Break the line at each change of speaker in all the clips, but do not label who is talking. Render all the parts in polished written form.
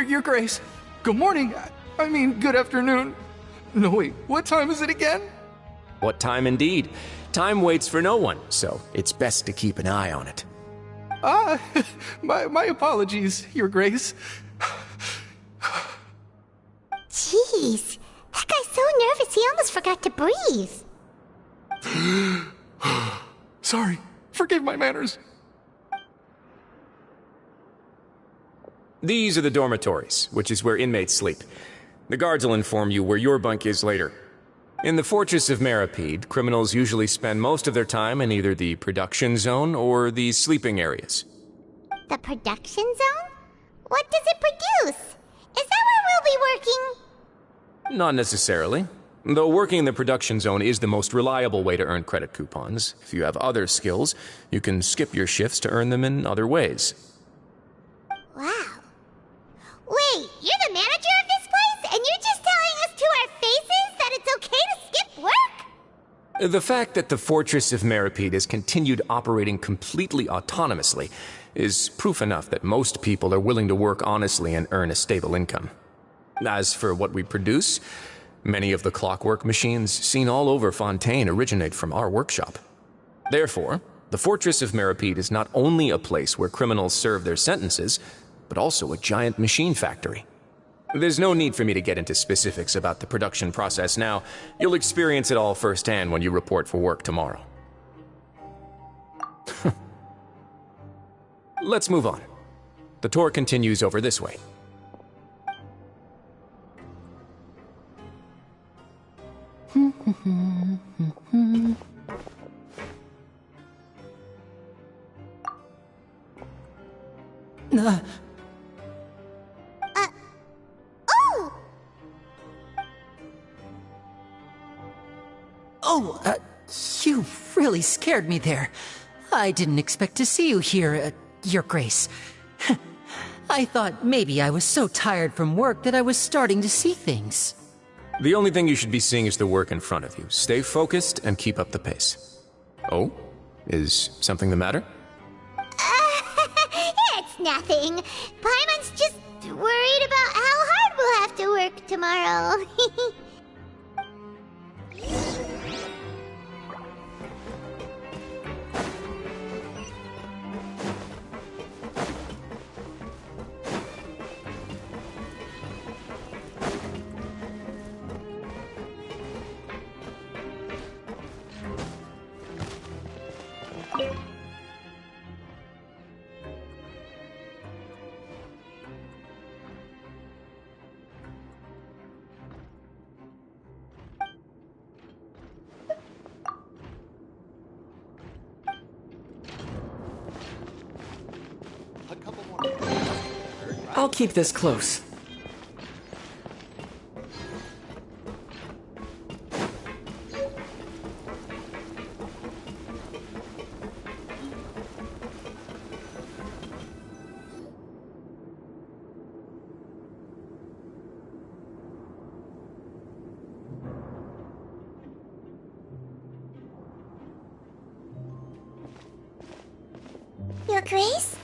Your Grace. Good morning. I mean, good afternoon. No, wait, what time is it again?
What time indeed? Time waits for no one, so it's best to keep an eye on it.
My apologies, Your Grace.
Jeez, that guy's so nervous he almost forgot to breathe.
Sorry, forgive my manners.
These are the dormitories, which is where inmates sleep. The guards will inform you where your bunk is later. In the Fortress of Meripede, criminals usually spend most of their time in either the production zone or the sleeping areas.
The production zone? What does it produce? Is that where we'll be working?
Not necessarily. Though working in the production zone is the most reliable way to earn credit coupons. If you have other skills, you can skip your shifts to earn them in other ways.
Wow. Wait, you're the manager of this place, and you're just telling us to our faces that it's okay to skip work?
The fact that the Fortress of Meripede has continued operating completely autonomously is proof enough that most people are willing to work honestly and earn a stable income. As for what we produce, many of the clockwork machines seen all over Fontaine originate from our workshop. Therefore, the Fortress of Meripede is not only a place where criminals serve their sentences, but also a giant machine factory. There's no need for me to get into specifics about the production process now. You'll experience it all firsthand when you report for work tomorrow. Let's move on. The tour continues over this way.
You really scared me there. I didn't expect to see you here, Your Grace. I thought maybe I was so tired from work that I was starting to see things.
The only thing you should be seeing is the work in front of you. Stay focused and keep up the pace. Oh? Is something the matter?
It's nothing. Paimon's just worried about how hard we'll have to work tomorrow.
I'll keep this close.
Your Grace?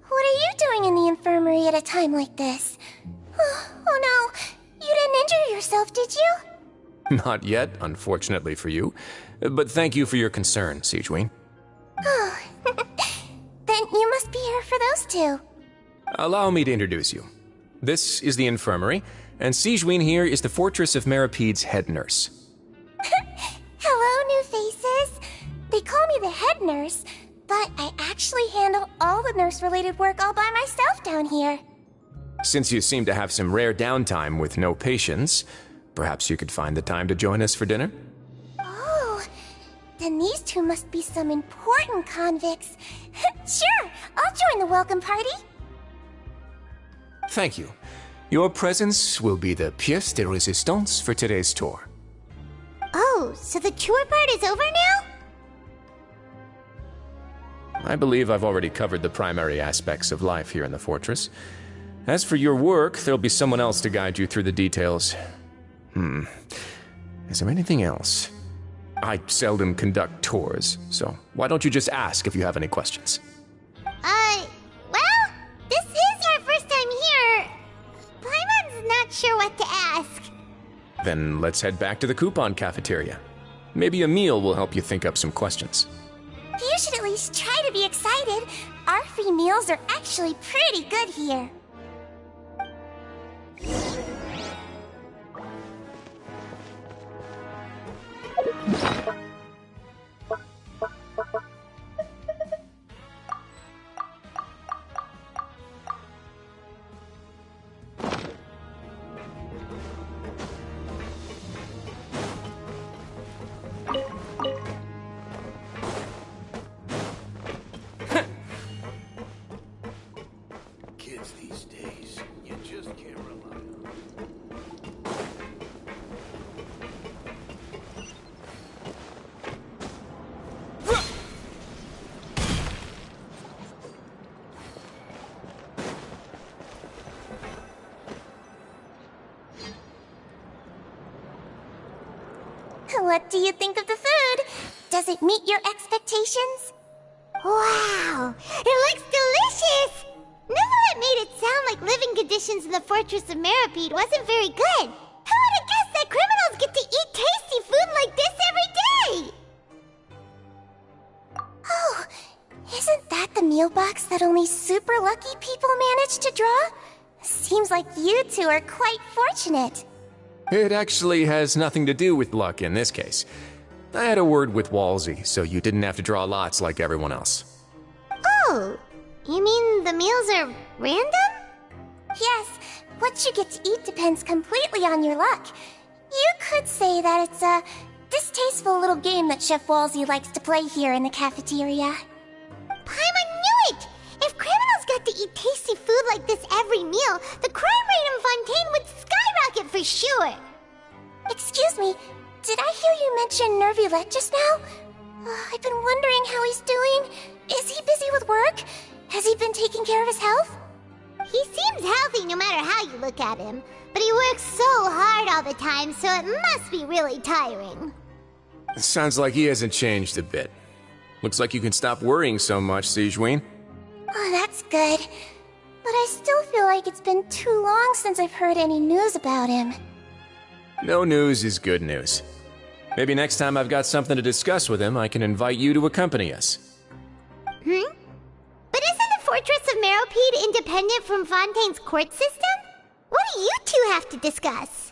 What are you doing in the infirmary at a time like this? Oh no, you didn't injure yourself, did you?
Not yet, unfortunately for you. But thank you for your concern, Sigewin.
Oh, then you must be here for those two.
Allow me to introduce you. This is the infirmary, and Sigewin here is the Fortress of Meripede's head nurse.
Hello, new faces. head nurse, but I actually handle all the nurse-related work all by myself down here.
Since you seem to have some rare downtime with no patients, perhaps you could find the time to join us for dinner?
Oh, then these two must be some important convicts. Sure, I'll join the welcome party.
Thank you. Your presence will be the pièce de résistance for today's tour.
Oh, so the tour part is over now?
I believe I've already covered the primary aspects of life here in the fortress. As for your work, there'll be someone else to guide you through the details. Is there anything else? I seldom conduct tours, so why don't you just ask if you have any questions?
Well, this is our first time here. Paimon's not sure what to ask.
Then let's head back to the coupon cafeteria. Maybe a meal will help you think up some questions.
You should at least try to be excited. Our free meals are actually pretty good here.
Kids these days, you just can't rely on them.
What do you think of the food? Does it meet your expectations? Wow, it looks delicious! Neverlet made it sound like living conditions in the Fortress of Meripede wasn't very good. Who would have guessed that criminals get to eat tasty food like this every day? Oh, isn't that the meal box that only super lucky people manage to draw? Seems like you two are quite fortunate.
It actually has nothing to do with luck in this case. I had a word with Walsey, so you didn't have to draw lots like everyone else.
Oh, you mean the meals are random? Yes, what you get to eat depends completely on your luck. You could say that it's a distasteful little game that Chef Walsey likes to play here in the cafeteria. Paimon knew it! If criminals got to eat tasty food like this every meal, the crime rate in Fontaine would skyrocket for sure! Excuse me, did I hear you mention Nervulette just now? I've been wondering how he's doing. Is he busy with work? Has he been taking care of his health? He seems healthy no matter how you look at him, but he works so hard all the time, so it must be really tiring.
Sounds like he hasn't changed a bit. Looks like you can stop worrying so much, Sigewinne.
Oh, that's good. But I still feel like it's been too long since I've heard any news about him.
No news is good news. Maybe next time I've got something to discuss with him, I can invite you to accompany us.
But isn't the Fortress of Meripede independent from Fontaine's court system? What do you two have to discuss?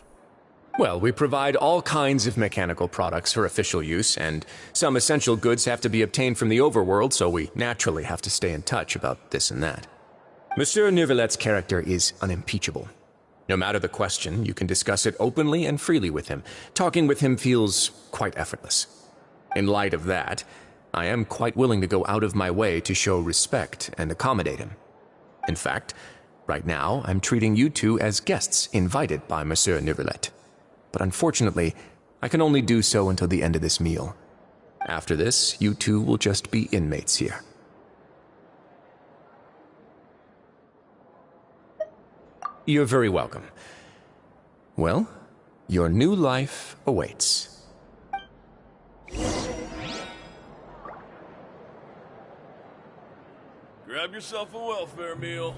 Well, we provide all kinds of mechanical products for official use, and some essential goods have to be obtained from the overworld, so we naturally have to stay in touch about this and that. Monsieur Nervulette's character is unimpeachable. No matter the question, you can discuss it openly and freely with him. Talking with him feels quite effortless. In light of that, I am quite willing to go out of my way to show respect and accommodate him. In fact, right now, I'm treating you two as guests invited by Monsieur Nervulette. But unfortunately, I can only do so until the end of this meal. After this, you two will just be inmates here. You're very welcome. Well, your new life awaits.
Grab yourself a welfare meal.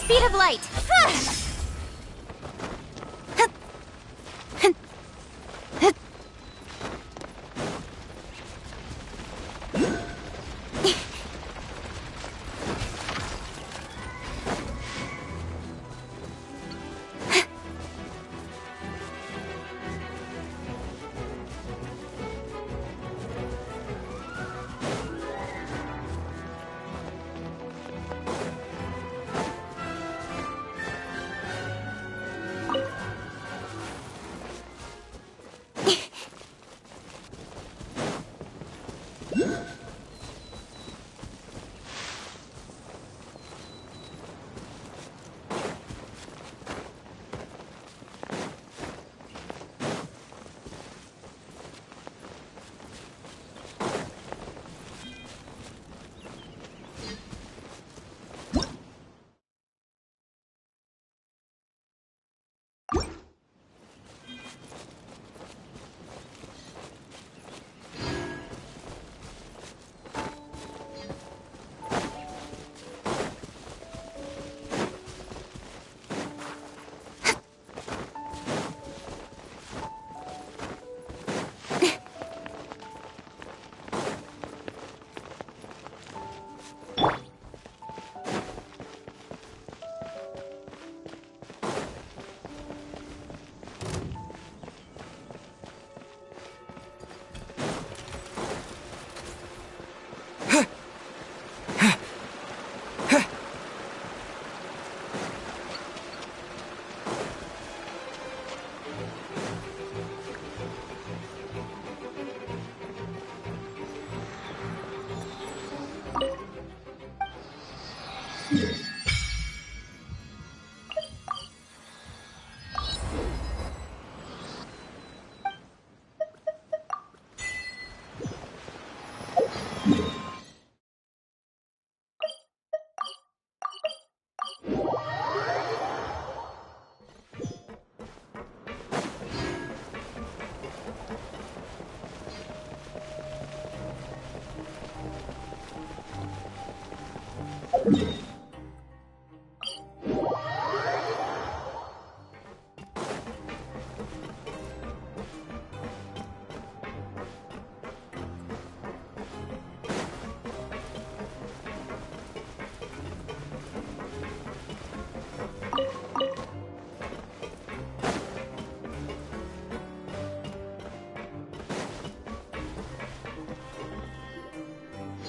Speed of light!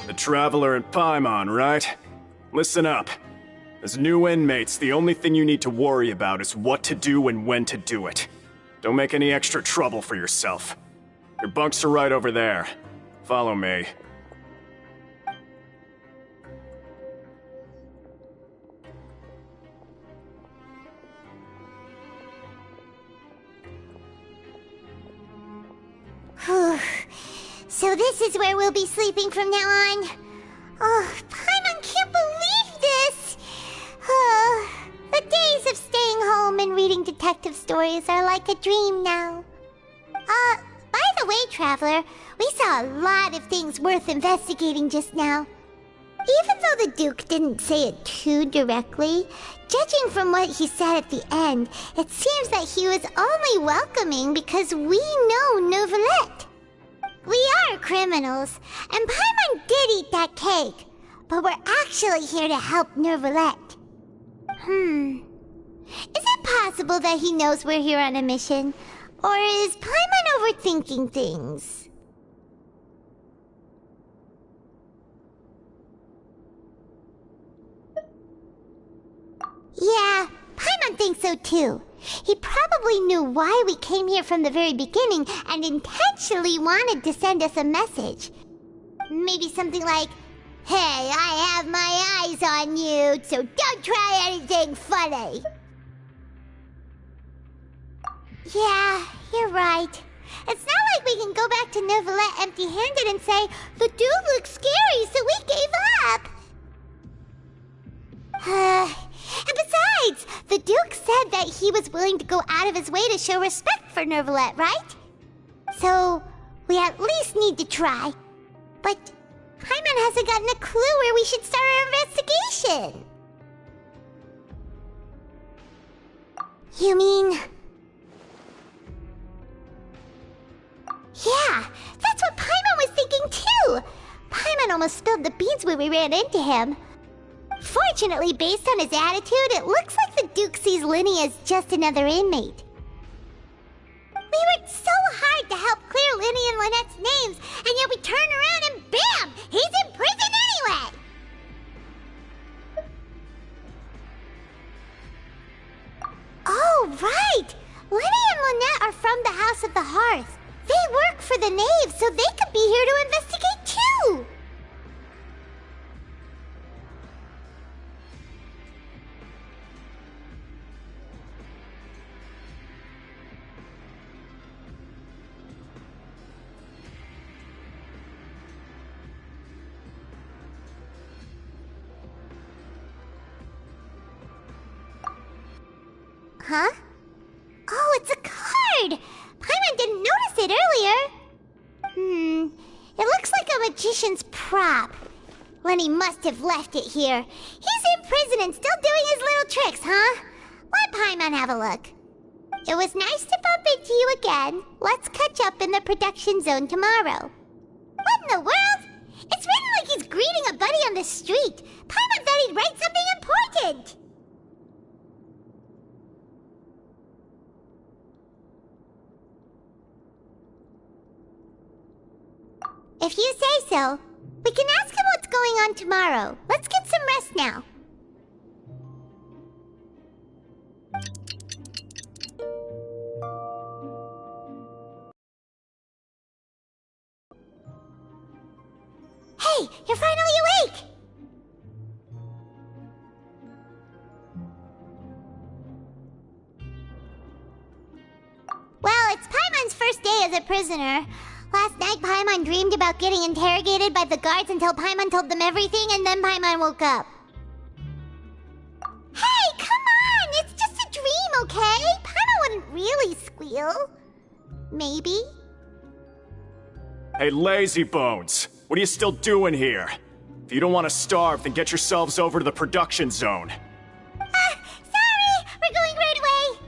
The Traveler and Paimon, right? Listen up. As new inmates, the only thing you need to worry about is what to do and when to do it. Don't make any extra trouble for yourself. Your bunks are right over there. Follow me.
So this is where we'll be sleeping from now on. Oh, Paimon can't believe this! Oh, the days of staying home and reading detective stories are like a dream now. By the way, Traveler, we saw a lot of things worth investigating just now. Even though the Duke didn't say it too directly, judging from what he said at the end, it seems that he was only welcoming because we know Neuvillette. We are criminals, and Paimon did eat that cake, but we're actually here to help Neuvillette. Is it possible that he knows we're here on a mission? Or is Paimon overthinking things? Yeah, Paimon thinks so too. He probably knew why we came here from the very beginning and intentionally wanted to send us a message. Maybe something like, "Hey, I have my eyes on you, so don't try anything funny." Yeah, you're right. It's not like we can go back to Neuvillette empty-handed and say, "The dude looks scary, so we gave up." And besides, the Duke said that he was willing to go out of his way to show respect for Neuvillette, right? So, we at least need to try. But Paimon hasn't gotten a clue where we should start our investigation. You mean... Yeah, that's what Paimon was thinking too! Paimon almost spilled the beans when we ran into him. Fortunately, based on his attitude, it looks like the Duke sees Linny as just another inmate. We worked so hard to help clear Linny and Lynette's names, and yet we turn around and bam! He's in prison anyway! Oh, right! Linny and Lynette are from the House of the Hearth. They work for the Knave, so they could be here to investigate too! Huh? Oh, it's a card! Paimon didn't notice it earlier. It looks like a magician's prop. Lenny must have left it here. He's in prison and still doing his little tricks, huh? Let Paimon have a look. It was nice to bump into you again. Let's catch up in the production zone tomorrow. What in the world? It's written like he's greeting a buddy on the street. Paimon thought he'd write something important. If you say so, we can ask him what's going on tomorrow. Let's get some rest now. Hey, you're finally awake! Well, it's Paimon's first day as a prisoner. Last night, Paimon dreamed about getting interrogated by the guards until Paimon told them everything, and then Paimon woke up. Hey, come on! It's just a dream, okay? Paimon wouldn't really squeal. Maybe?
Hey, lazy bones! What are you still doing here? If you don't want to starve, then get yourselves over to the production zone.
Sorry! We're going right away!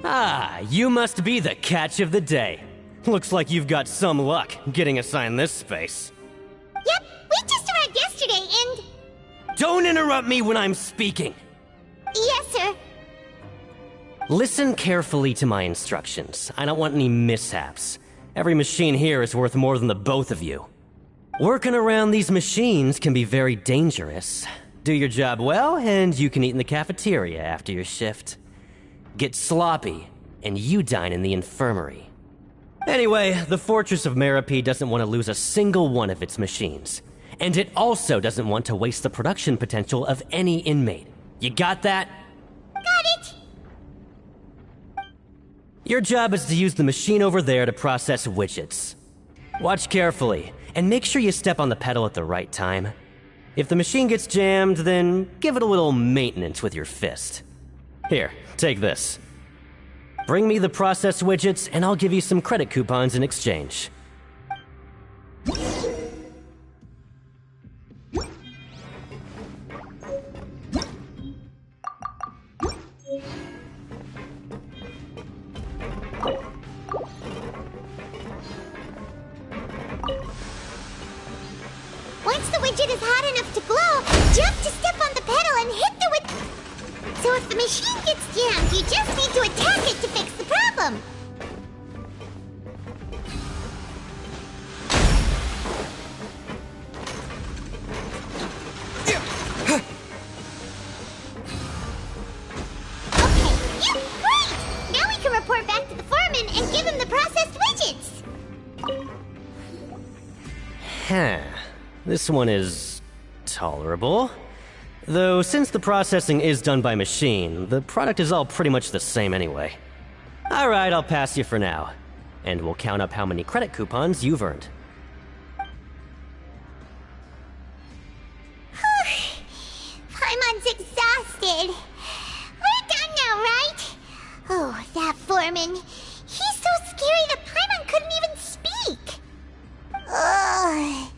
Ah, you must be the catch of the day. Looks like you've got some luck getting assigned this space.
Yep, we just arrived yesterday and...
Don't interrupt me when I'm speaking!
Yes, sir.
Listen carefully to my instructions. I don't want any mishaps. Every machine here is worth more than the both of you. Working around these machines can be very dangerous. Do your job well, and you can eat in the cafeteria after your shift. Get sloppy, and you dine in the infirmary. Anyway, the Fortress of Meropide doesn't want to lose a single one of its machines. And it also doesn't want to waste the production potential of any inmate. You got that?
Got it.
Your job is to use the machine over there to process widgets. Watch carefully, and make sure you step on the pedal at the right time. If the machine gets jammed, then give it a little maintenance with your fist. Here, take this. Bring me the process widgets, and I'll give you some credit coupons in exchange.
Once the widget is hot enough to glow, jump to step on the pedal and hit the widget. So if the machine gets jammed, you just need to attack it to fix the problem. Okay, yeah, great! Now we can report back to the foreman and give him the processed widgets.
Huh. This one is tolerable. Though, since the processing is done by machine, the product is all pretty much the same anyway. Alright, I'll pass you for now. And we'll count up how many credit coupons you've earned.
Paimon's exhausted. We're done now, right? Oh, that foreman. He's so scary that Paimon couldn't even speak. Ugh.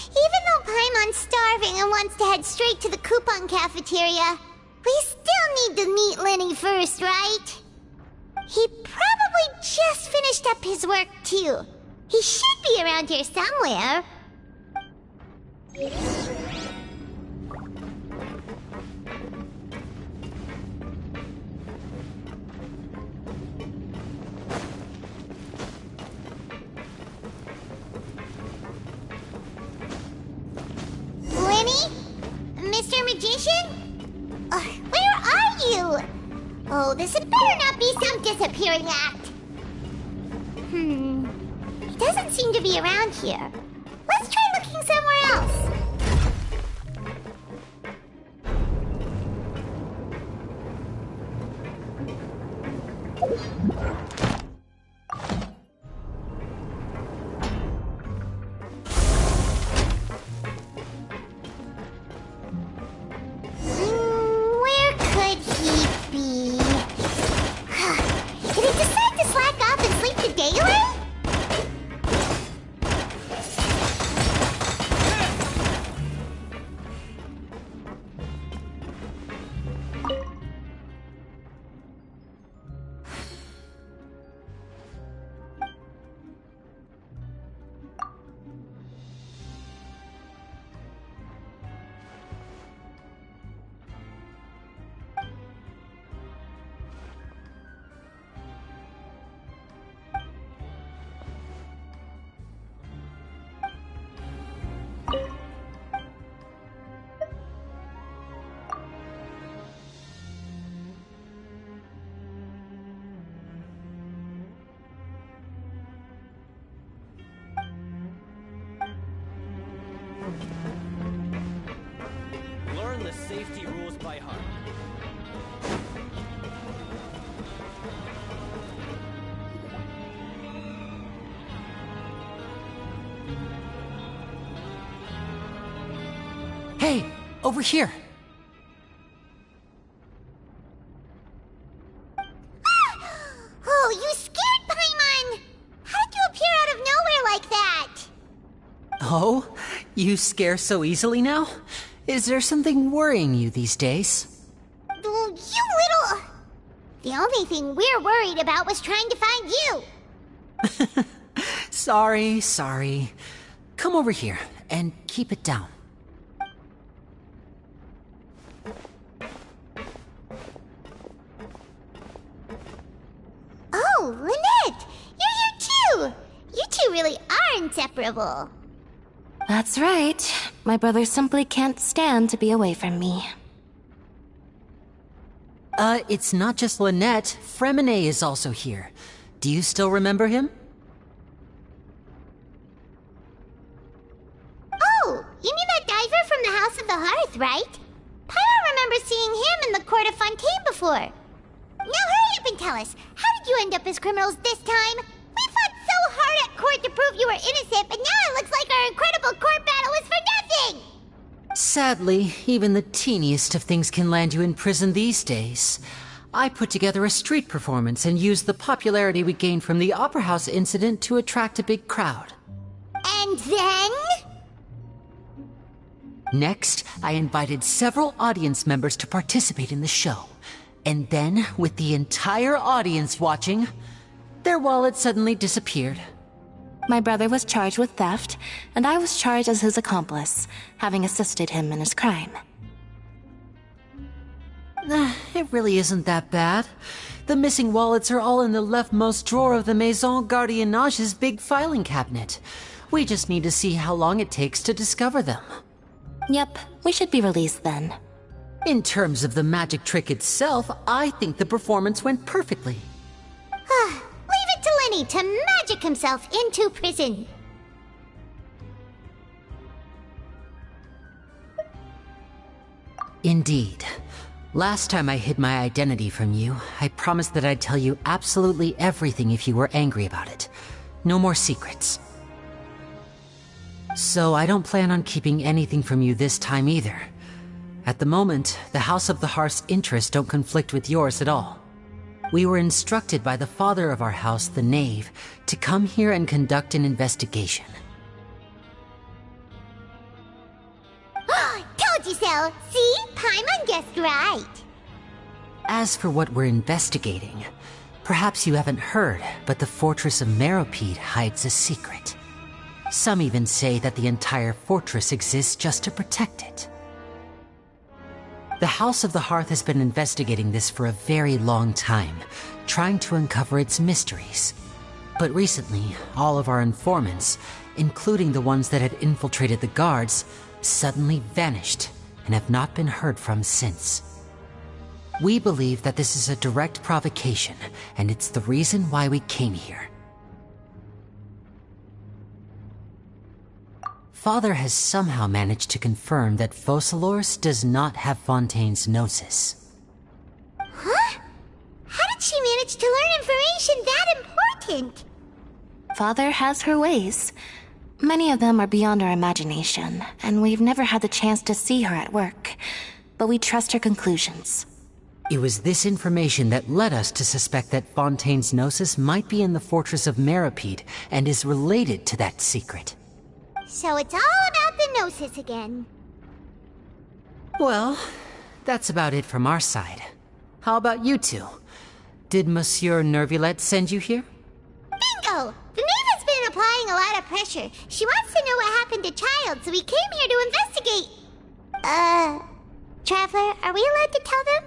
Even though Paimon's starving and wants to head straight to the coupon cafeteria, we still need to meet Lenny first, right? He probably just finished up his work, too. He should be around here somewhere. Lenny? Mr. Magician? Where are you? Oh, this had better not be some disappearing act. He doesn't seem to be around here. Let's try looking somewhere else. Where could he be? Did he decide to slack off and sleep the day away?
Hey, over here.
Oh, you scared Paimon! How did you appear out of nowhere like that?
Oh, you scare so easily now? Is there something worrying you these days?
Oh, you little... The only thing we're worried about was trying to find you.
Sorry. Come over here and keep it down.
Oh, Lynette! You're here too! You two really are inseparable.
That's right. My brother simply can't stand to be away from me.
It's not just Lynette. Fremine is also here. Do you still remember him?
Oh, you mean that diver from the House of the Hearth, right? Paimon remembers seeing him in the Court of Fontaine before. Now hurry up and tell us, how did you end up as criminals this time? We fought so hard at court to prove you were innocent, but now it looks like our incredible court battle was for nothing!
Sadly, even the teeniest of things can land you in prison these days. I put together a street performance and used the popularity we gained from the Opera House incident to attract a big crowd.
And then?
Next, I invited several audience members to participate in the show. And then, with the entire audience watching, their wallet suddenly disappeared.
My brother was charged with theft, and I was charged as his accomplice, having assisted him in his crime.
It really isn't that bad. The missing wallets are all in the leftmost drawer of the Maison Gardiennage's big filing cabinet. We just need to see how long it takes to discover them.
Yep, we should be released then.
In terms of the magic trick itself, I think the performance went perfectly.
Leave it to Lenny to magic himself into prison.
Indeed. Last time I hid my identity from you, I promised that I'd tell you absolutely everything if you were angry about it. No more secrets. So I don't plan on keeping anything from you this time either. At the moment, the House of the Hearth's interests don't conflict with yours at all. We were instructed by the father of our house, the Knave, to come here and conduct an investigation.
Told you so! See? Paimon guessed right.
As for what we're investigating, perhaps you haven't heard, but the fortress of Meropide hides a secret. Some even say that the entire fortress exists just to protect it. The House of the Hearth has been investigating this for a very long time, trying to uncover its mysteries. But recently, all of our informants, including the ones that had infiltrated the guards, suddenly vanished and have not been heard from since. We believe that this is a direct provocation, and it's the reason why we came here. Father has somehow managed to confirm that Focalors does not have Fontaine's Gnosis.
Huh? How did she manage to learn information that important?
Father has her ways. Many of them are beyond our imagination, and we've never had the chance to see her at work. But we trust her conclusions.
It was this information that led us to suspect that Fontaine's Gnosis might be in the fortress of Meropide and is related to that secret.
So it's all about the Gnosis again.
Well, that's about it from our side. How about you two? Did Monsieur Nervulette send you here?
Bingo! The Knave has been applying a lot of pressure. She wants to know what happened to Child, so we came here to investigate. Traveler, are we allowed to tell them?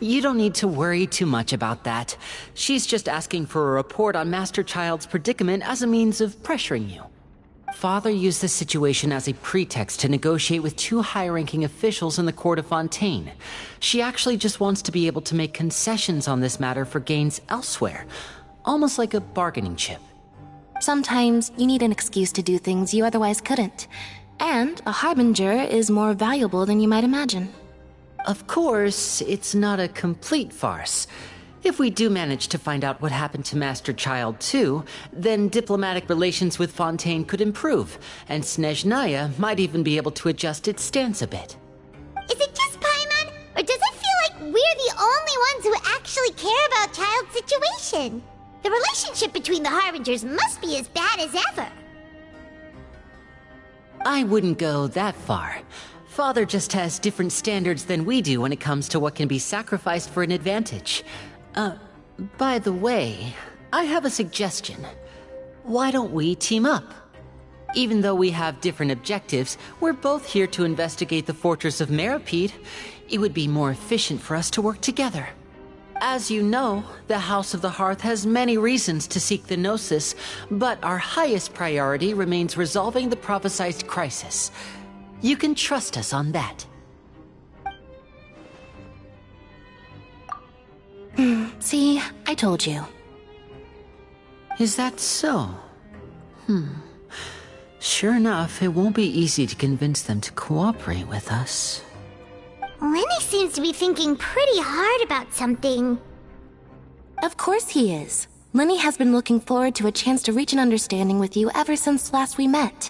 You don't need to worry too much about that. She's just asking for a report on Master Child's predicament as a means of pressuring you. Father used this situation as a pretext to negotiate with two high-ranking officials in the court of Fontaine. She actually just wants to be able to make concessions on this matter for gains elsewhere, almost like a bargaining chip.
Sometimes you need an excuse to do things you otherwise couldn't. And a harbinger is more valuable than you might imagine.
Of course, it's not a complete farce. If we do manage to find out what happened to Master Child 2, then diplomatic relations with Fontaine could improve, and Snezhnaya might even be able to adjust its stance a bit.
Is it just Paimon, or does it feel like we're the only ones who actually care about Child's situation? The relationship between the Harbingers must be as bad as ever.
I wouldn't go that far. Father just has different standards than we do when it comes to what can be sacrificed for an advantage. By the way, I have a suggestion. Why don't we team up? Even though we have different objectives, we're both here to investigate the Fortress of Meripede. It would be more efficient for us to work together. As you know, the House of the Hearth has many reasons to seek the Gnosis, but our highest priority remains resolving the prophesized crisis. You can trust us on that.
See, I told you.
Is that so? Sure enough, it won't be easy to convince them to cooperate with us.
Lenny seems to be thinking pretty hard about something.
Of course he is. Lenny has been looking forward to a chance to reach an understanding with you ever since last we met.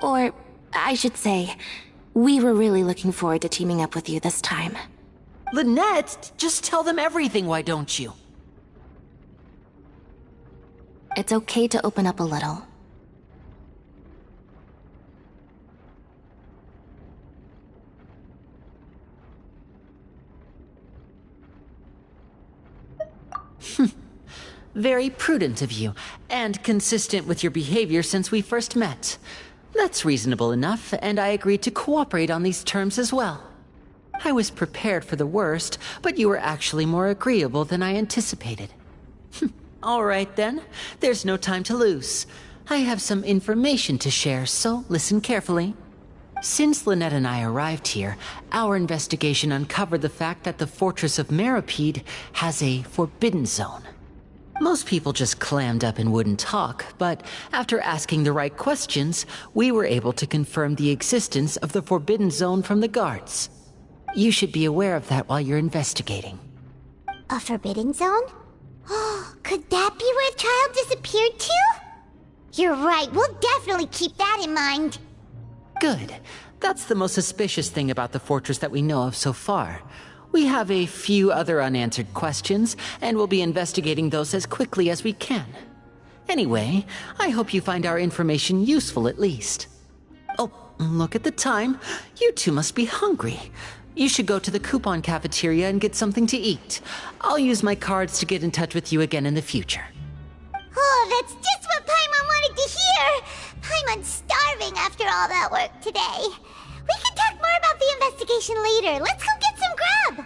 Or, I should say, we were really looking forward to teaming up with you this time.
Lynette, just tell them everything, why don't you?
It's okay to open up a little.
Very prudent of you, and consistent with your behavior since we first met. That's reasonable enough, and I agreed to cooperate on these terms as well. I was prepared for the worst, but you were actually more agreeable than I anticipated. All right then, there's no time to lose. I have some information to share, so listen carefully. Since Lynette and I arrived here, our investigation uncovered the fact that the Fortress of Meripede has a forbidden zone. Most people just clammed up and wouldn't talk, but after asking the right questions, we were able to confirm the existence of the forbidden zone from the guards. You should be aware of that while you're investigating.
A forbidden zone? Oh, could that be where Child disappeared to? You're right, we'll definitely keep that in mind.
Good. That's the most suspicious thing about the fortress that we know of so far. We have a few other unanswered questions, and we'll be investigating those as quickly as we can. Anyway, I hope you find our information useful at least. Oh, look at the time. You two must be hungry. You should go to the coupon cafeteria and get something to eat. I'll use my cards to get in touch with you again in the future.
Oh, that's just what Paimon wanted to hear! Paimon's starving after all that work today. We can talk more about the investigation later. Let's go get some grub!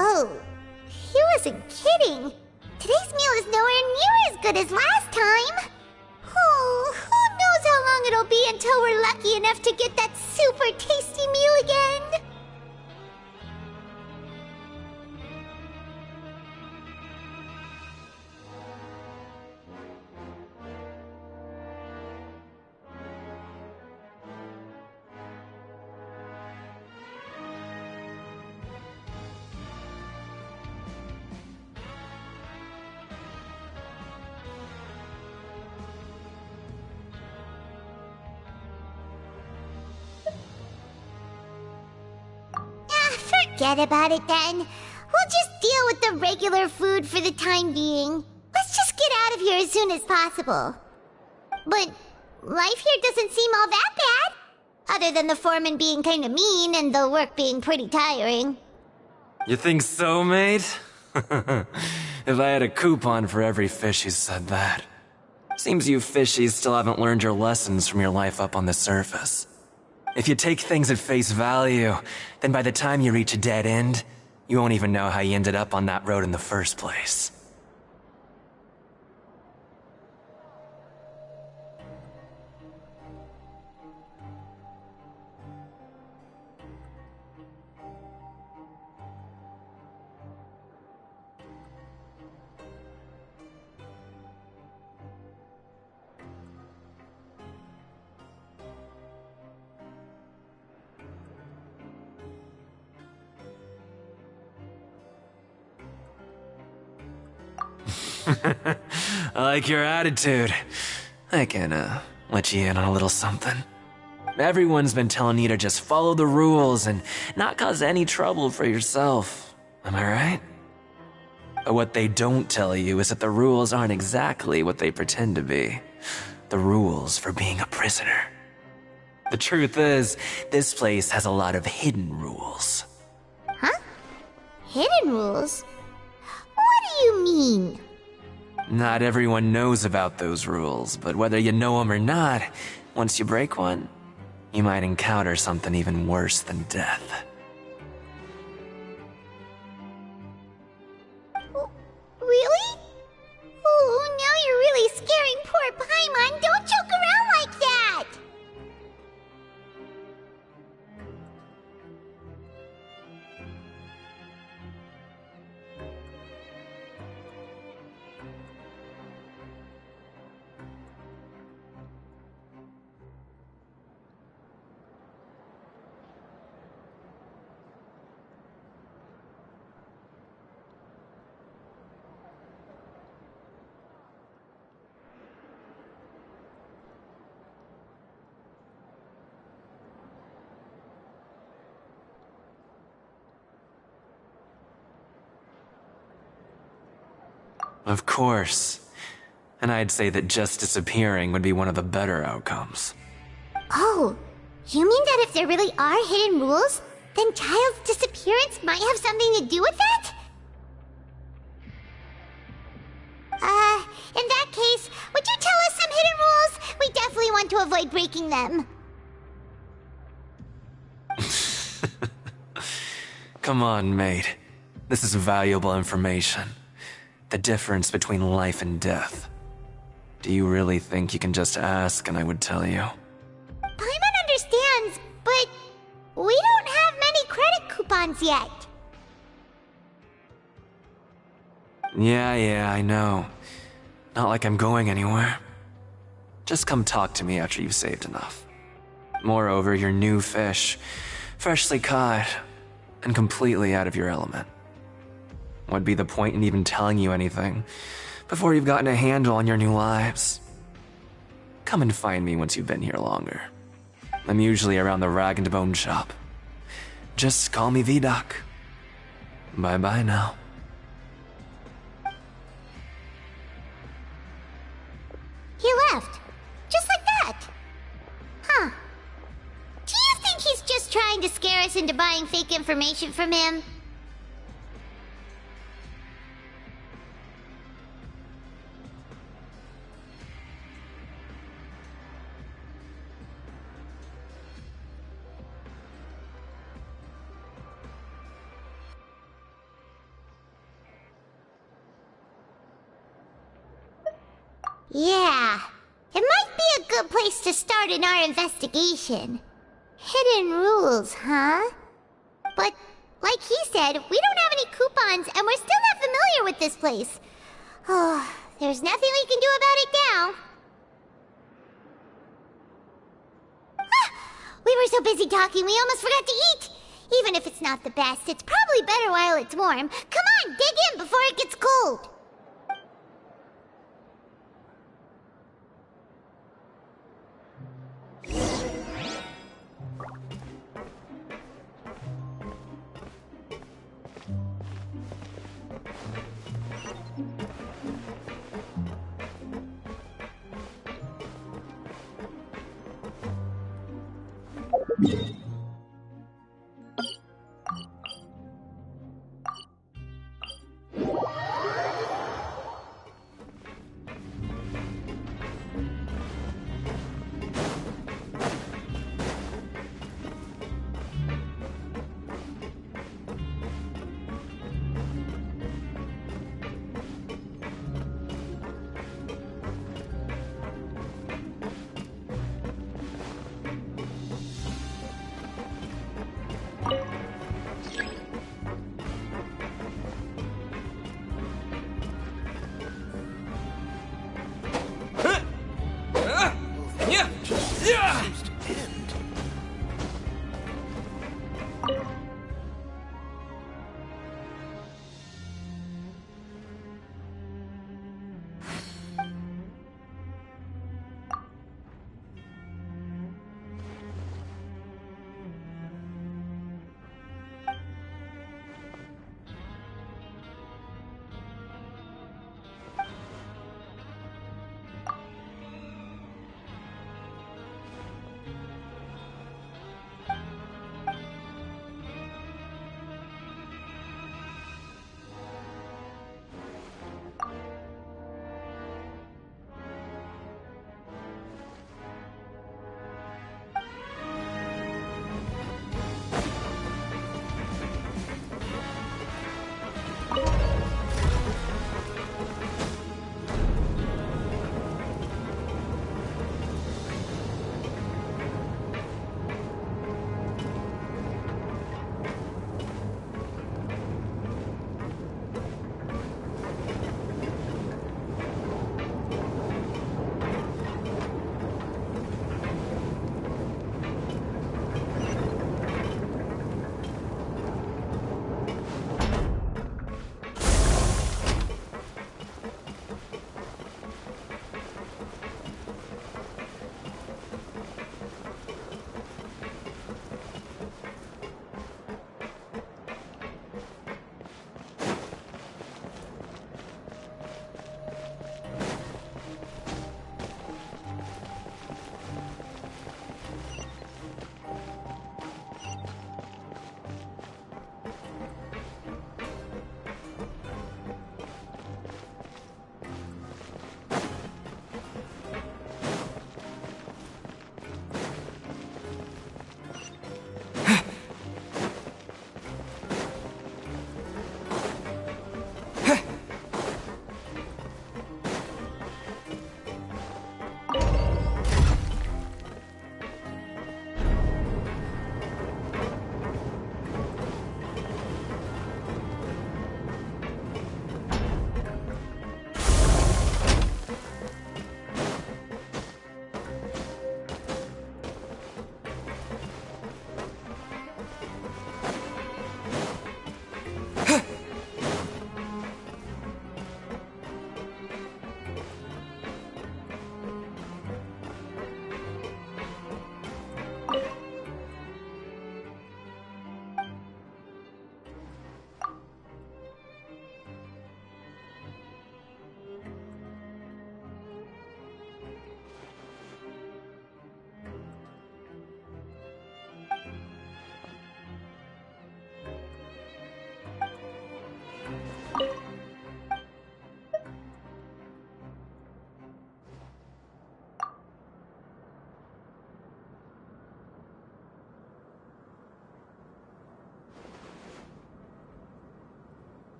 Oh, he wasn't kidding. Today's meal is nowhere near as good as last time. Oh, who knows how long it'll be until we're lucky enough to get that super tasty meal again. Forget about it then. We'll just deal with the regular food for the time being. Let's just get out of here as soon as possible. But life here doesn't seem all that bad. Other than the foreman being kinda mean and the work being pretty tiring.
You think so, mate? If I had a coupon for every fish who said that. Seems you fishies still haven't learned your lessons from your life up on the surface. If you take things at face value, then by the time you reach a dead end, you won't even know how you ended up on that road in the first place. I like your attitude. I can, let you in on a little something. Everyone's been telling you to just follow the rules and not cause any trouble for yourself. Am I right? But what they don't tell you is that the rules aren't exactly what they pretend to be. The rules for being a prisoner. The truth is, this place has a lot of hidden rules.
Huh? Hidden rules? What do you mean?
Not everyone knows about those rules, but whether you know them or not, once you break one, you might encounter something even worse than death.
Really? Oh, now you're really scaring poor Paimon. Don't joke around like that!
Of course. And I'd say that just disappearing would be one of the better outcomes.
Oh, you mean that if there really are hidden rules, then Child's disappearance might have something to do with that? In that case, would you tell us some hidden rules? We definitely want to avoid breaking them.
Come on, mate. This is valuable information. The difference between life and death. Do you really think you can just ask and I would tell you?
Paimon understands, but we don't have many credit coupons yet.
Yeah, I know. Not like I'm going anywhere. Just come talk to me after you've saved enough. Moreover, you're new fish, freshly caught, and completely out of your element. What'd be the point in even telling you anything before you've gotten a handle on your new lives? Come and find me once you've been here longer. I'm usually around the rag and bone shop. Just call me V-Doc. Bye-bye now.
He left. Just like that. Huh. Do you think he's just trying to scare us into buying fake information from him? Yeah, it might be a good place to start in our investigation. Hidden rules, huh? But, like he said, we don't have any coupons and we're still not familiar with this place. Oh, there's nothing we can do about it now. Ah, we were so busy talking we almost forgot to eat. Even if it's not the best, it's probably better while it's warm. Come on, dig in before it gets cold.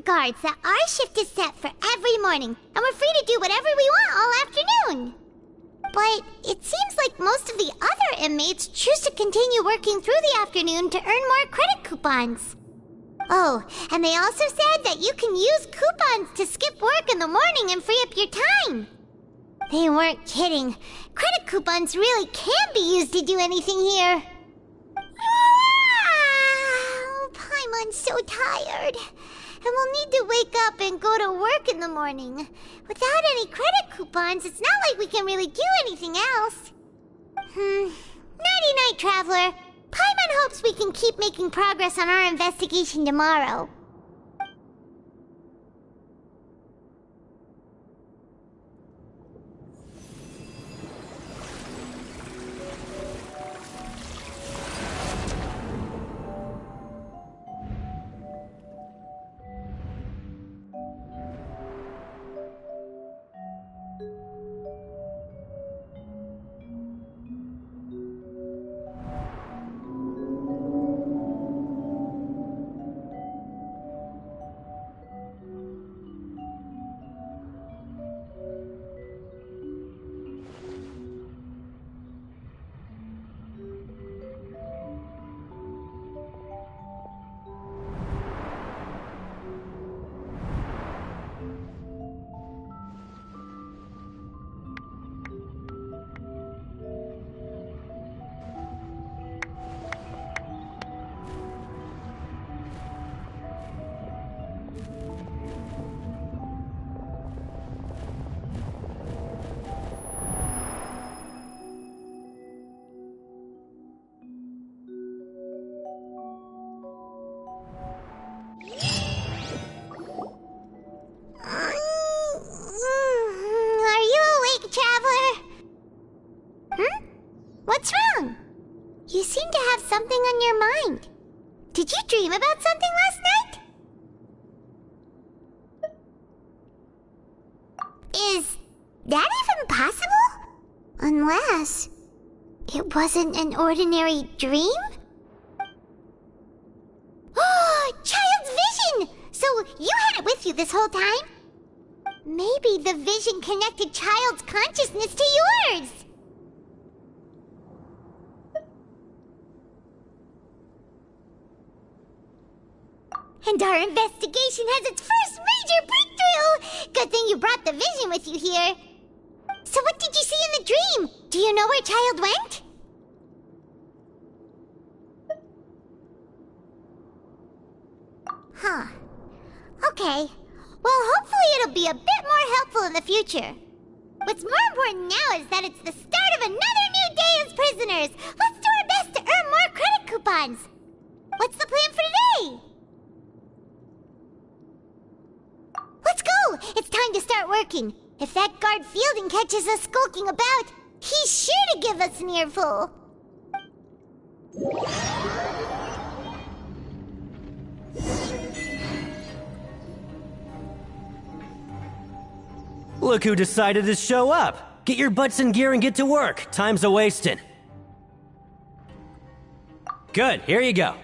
guards that our shift is set for every morning, and we're free to do whatever we want all afternoon. But it seems like most of the other inmates choose to continue working through the afternoon to earn more credit coupons. Oh, and they also said that you can use coupons to skip work in the morning and free up your time. They weren't kidding. Credit coupons really can be used to do anything here. Paimon's so tired. And we'll need to wake up and go to work in the morning. Without any credit coupons, it's not like we can really do anything else. Nighty-night, Traveler. Paimon hopes we can keep making progress on our investigation tomorrow. What's wrong? You seem to have something on your mind. Did you dream about something last night? Is that even possible? Unless it wasn't an ordinary dream? Oh, Child's vision! So you had it with you this whole time? Maybe the vision connected Child's consciousness to yours! And our investigation has its first major breakthrough! Good thing you brought the vision with you here. So what did you see in the dream? Do you know where Child went? Huh. Okay. Well, hopefully it'll be a bit more helpful in the future. What's more important now is that it's the start of another new day as prisoners! Let's do our best to earn more credit coupons! What's the plan for today? Let's go! It's time to start working. If that guard Fielding catches us skulking about, he's sure to give us an earful.
Look who decided to show up! Get your butts in gear and get to work. Time's a-wasting. Good, here you go.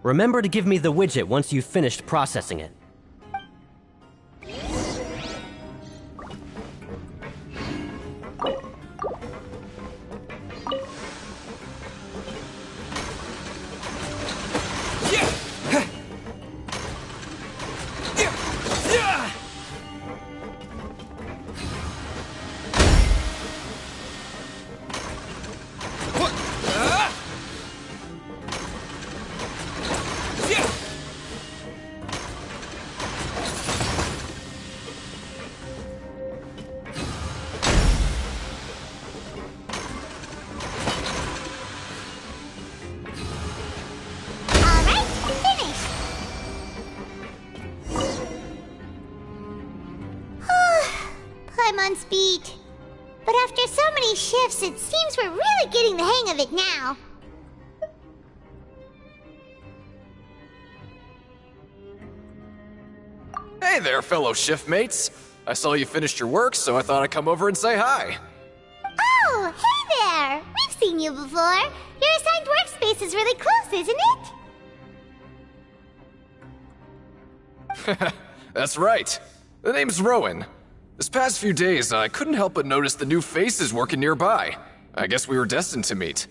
Remember to give me the widget once you've finished processing it.
On speed. But after so many shifts, it seems we're really getting the hang of it now.
Hey there, fellow shiftmates. I saw you finished your work, so I thought I'd come over and say hi.
Oh, hey there! We've seen you before. Your assigned workspace is really close, isn't it?
That's right. The name's Rowan. This past few days, I couldn't help but notice the new faces working nearby. I guess we were destined to meet.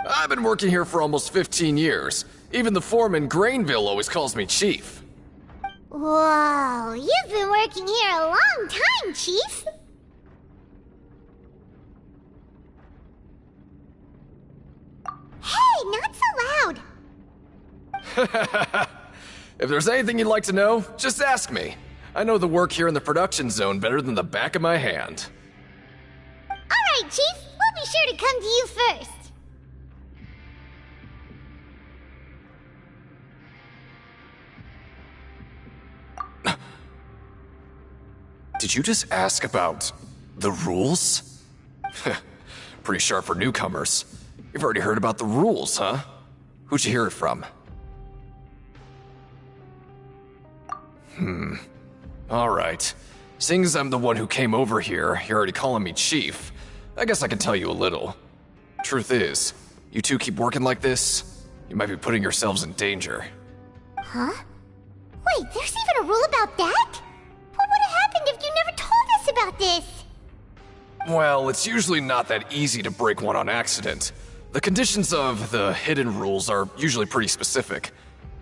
I've been working here for almost 15 years. Even the foreman, Grainville, always calls me Chief.
Whoa, you've been working here a long time, Chief. Hey, not so loud.
If there's anything you'd like to know, just ask me. I know the work here in the production zone better than the back of my hand.
Alright, Chief, we'll be sure to come to you first.
Did you just ask about the rules? Pretty sharp for newcomers. You've already heard about the rules, huh? Who'd you hear it from? Alright. Seeing as I'm the one who came over here, you're already calling me Chief. I guess I can tell you a little. Truth is, you two keep working like this, you might be putting yourselves in danger.
Huh? Wait, there's even a rule about that? What would have happened if you never told us about this?
Well, it's usually not that easy to break one on accident. The conditions of the hidden rules are usually pretty specific.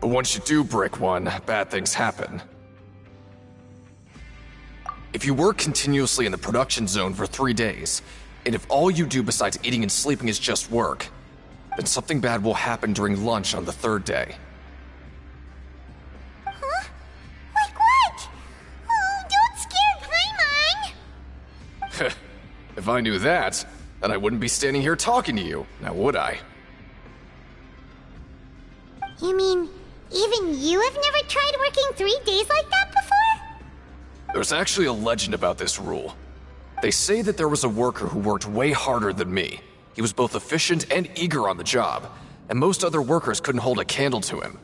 But once you do break one, bad things happen. If you work continuously in the production zone for 3 days, and if all you do besides eating and sleeping is just work, then something bad will happen during lunch on the 3rd day.
Huh? Like what? Oh, don't scare Paimon!
If I knew that, then I wouldn't be standing here talking to you, now would I?
You mean, even you have never tried working 3 days like that before?
There's actually a legend about this rule. They say that there was a worker who worked way harder than me. He was both efficient and eager on the job, and most other workers couldn't hold a candle to him.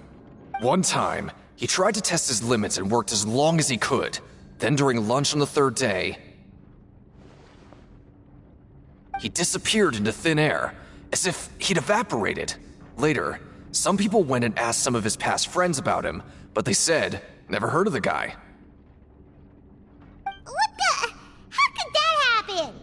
One time, he tried to test his limits and worked as long as he could. Then during lunch on the 3rd day, he disappeared into thin air, as if he'd evaporated. Later, some people went and asked some of his past friends about him, but they said, never heard of the guy.
What the? How could that happen?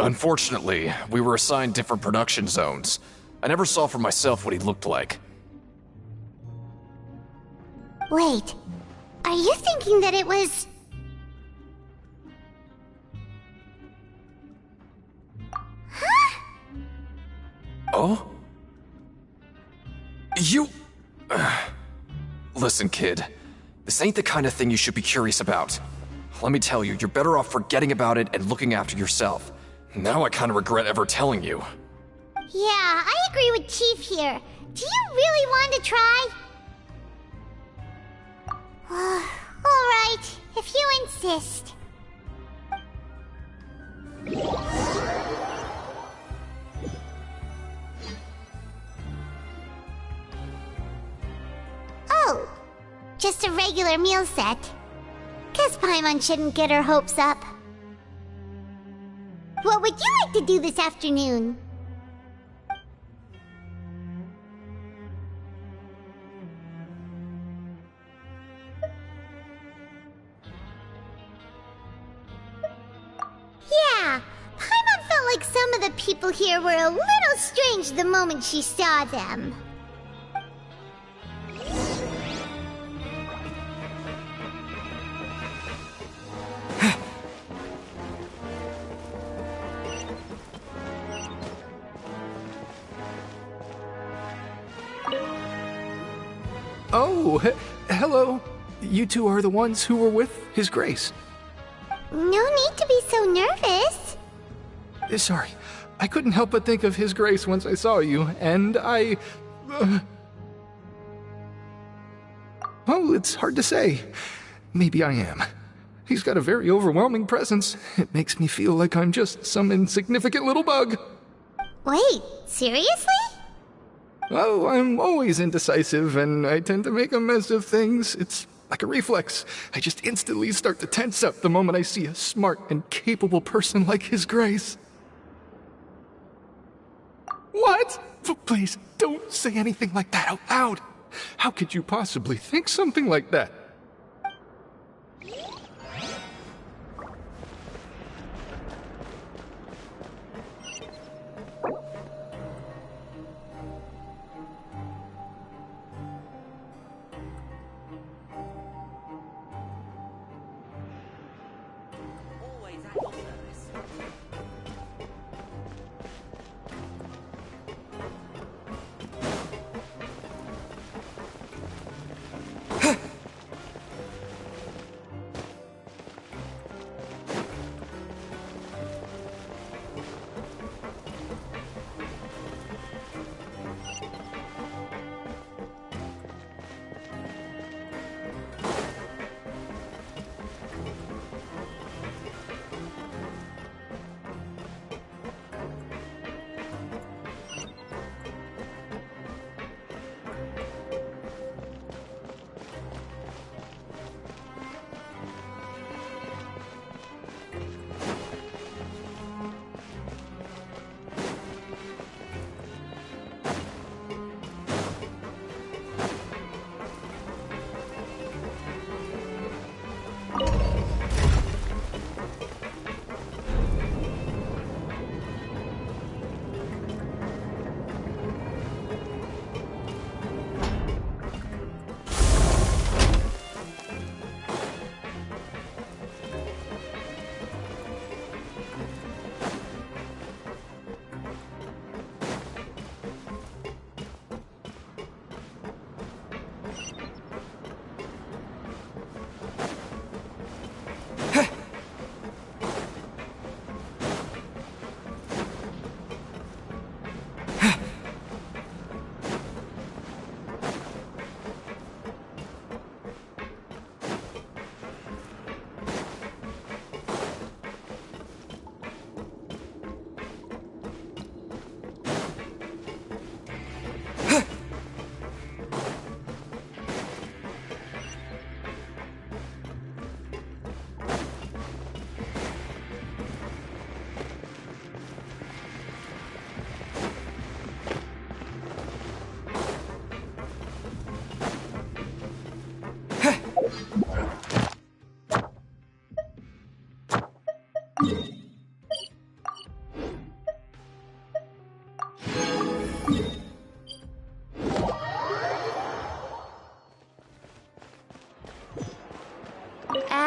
Unfortunately, we were assigned different production zones. I never saw for myself what he looked like.
Wait, are you thinking that it was... Huh?
Oh? You... Listen, kid. This ain't the kind of thing you should be curious about. Let me tell you, you're better off forgetting about it and looking after yourself. Now I kind of regret ever telling you.
Yeah, I agree with Chief here. Do you really want to try? Alright, if you insist. Oh, just a regular meal set. Guess Paimon shouldn't get her hopes up. What would you like to do this afternoon? Yeah, Paimon felt like some of the people here were a little strange the moment she saw them.
Oh, hello. You two are the ones who were with His Grace.
No need to be so nervous.
Sorry, I couldn't help but think of His Grace once I saw you, and I... Well, it's hard to say. Maybe I am. He's got a very overwhelming presence. It makes me feel like I'm just some insignificant little bug.
Wait, seriously?
Oh, I'm always indecisive, and I tend to make a mess of things. It's like a reflex. I just instantly start to tense up the moment I see a smart and capable person like His Grace. What? Please, don't say anything like that out loud. How could you possibly think something like that?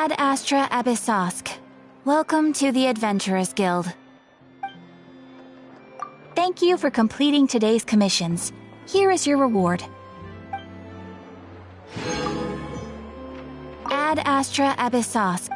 Ad Astra Abyssosk. Welcome to the Adventurers Guild. Thank you for completing today's commissions. Here is your reward. Ad Astra Abyssosk.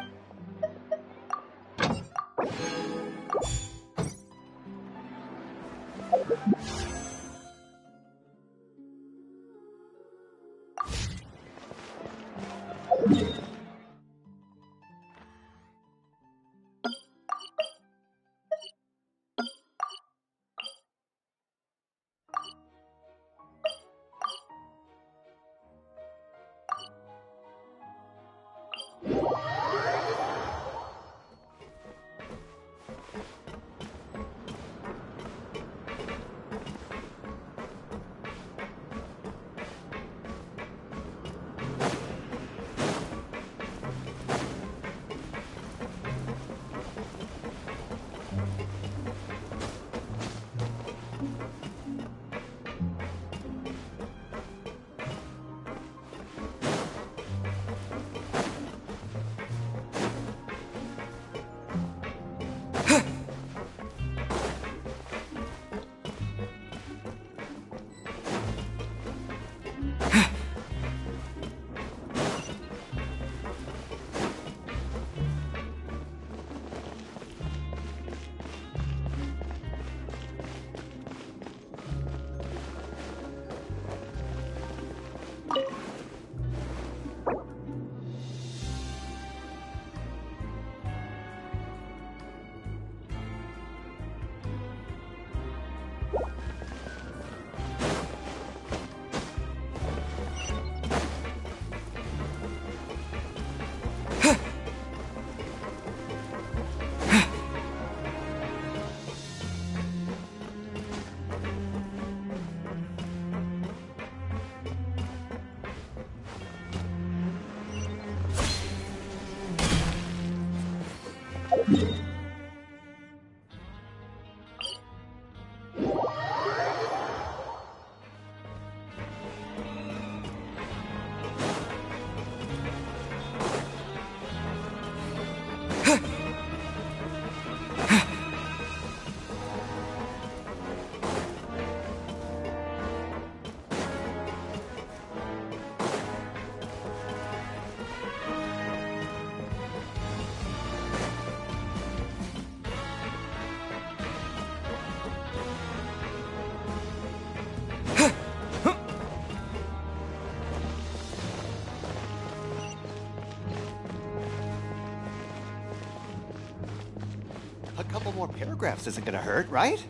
A couple more paragraphs isn't gonna hurt, right?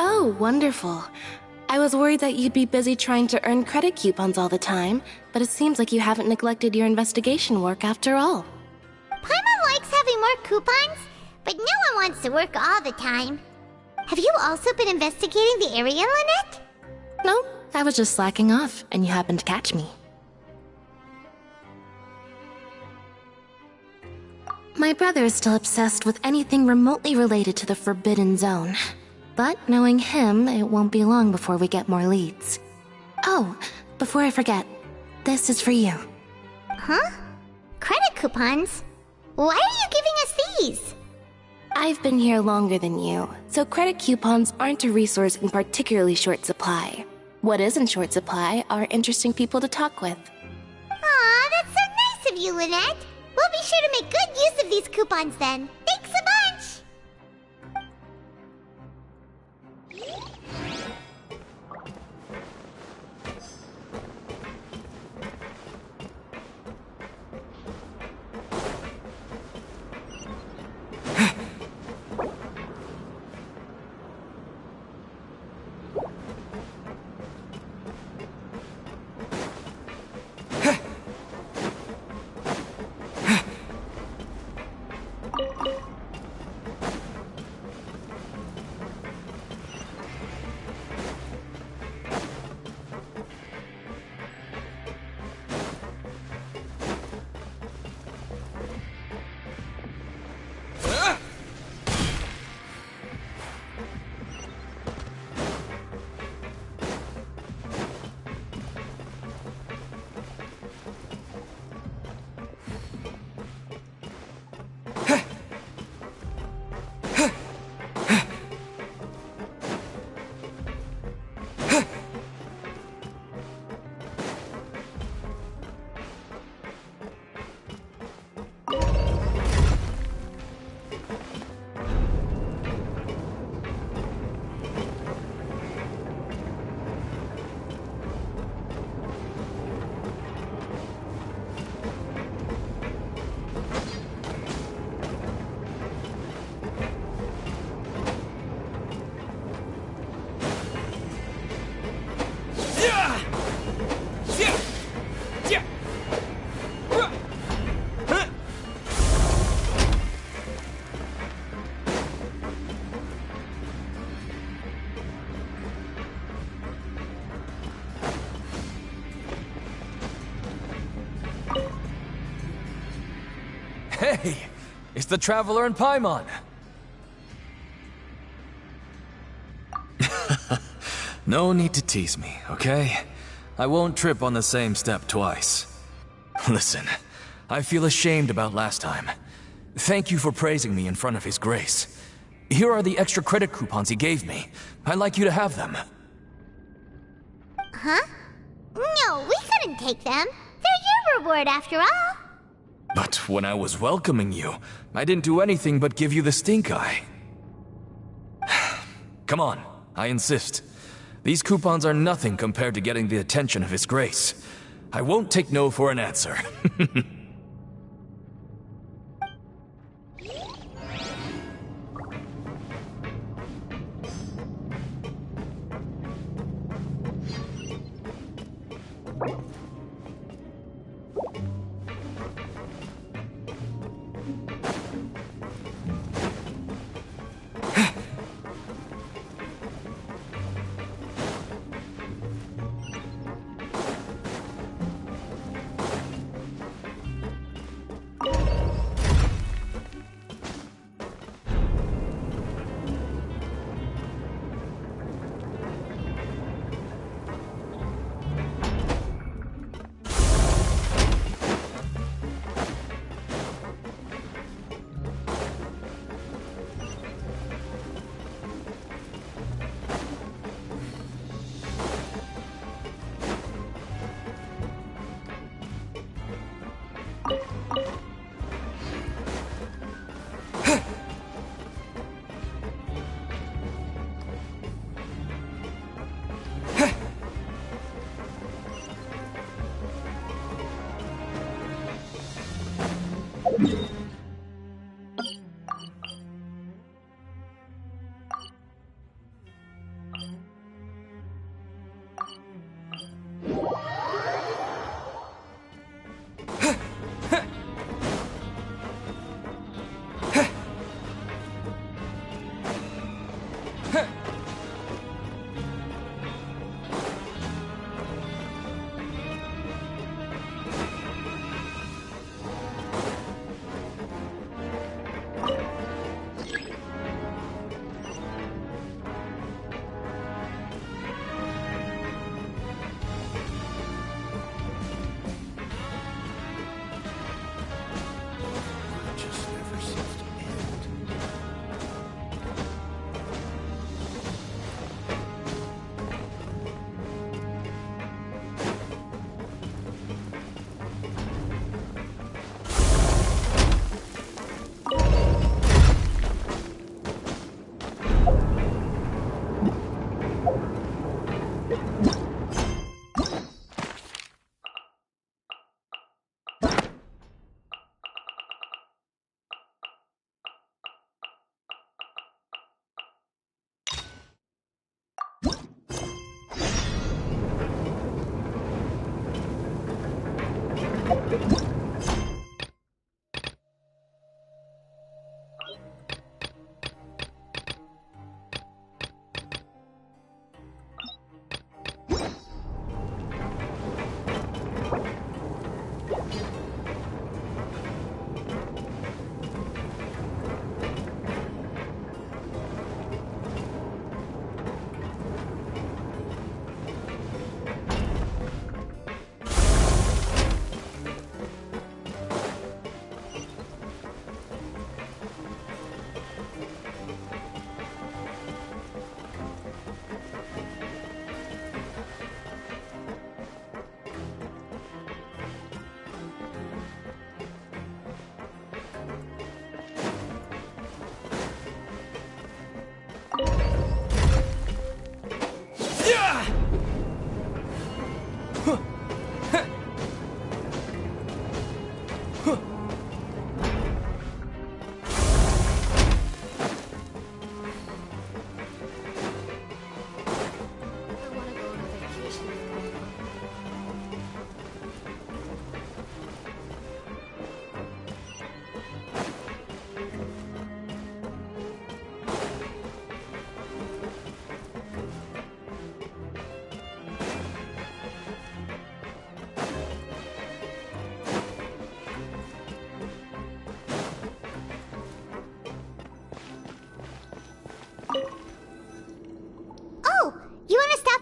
Oh, wonderful. I was worried that you'd be busy trying to earn credit coupons all the time, but it seems like you haven't neglected your investigation work after all.
Paimon likes having more coupons, but no one wants to work all the time. Have you also been investigating the area, Lynette?
No, I was just slacking off, and you happened to catch me. My brother is still obsessed with anything remotely related to the Forbidden Zone. But knowing him, it won't be long before we get more leads. Oh, before I forget, this is for you.
Huh? Credit coupons? Why are you giving us these?
I've been here longer than you, so credit coupons aren't a resource in particularly short supply. What is in short supply are interesting people to talk with.
Aw, that's so nice of you, Lynette. We'll be sure to make good use of these coupons then. Thanks a bunch!
Hey, it's the Traveler and Paimon. No need to tease me, okay? I won't trip on the same step twice. Listen, I feel ashamed about last time. Thank you for praising me in front of His Grace. Here are the extra credit coupons he gave me. I'd like you to have them.
Huh? No, we couldn't take them. They're your reward after all.
But when I was welcoming you, I didn't do anything but give you the stink eye. Come on, I insist. These coupons are nothing compared to getting the attention of His Grace. I won't take no for an answer.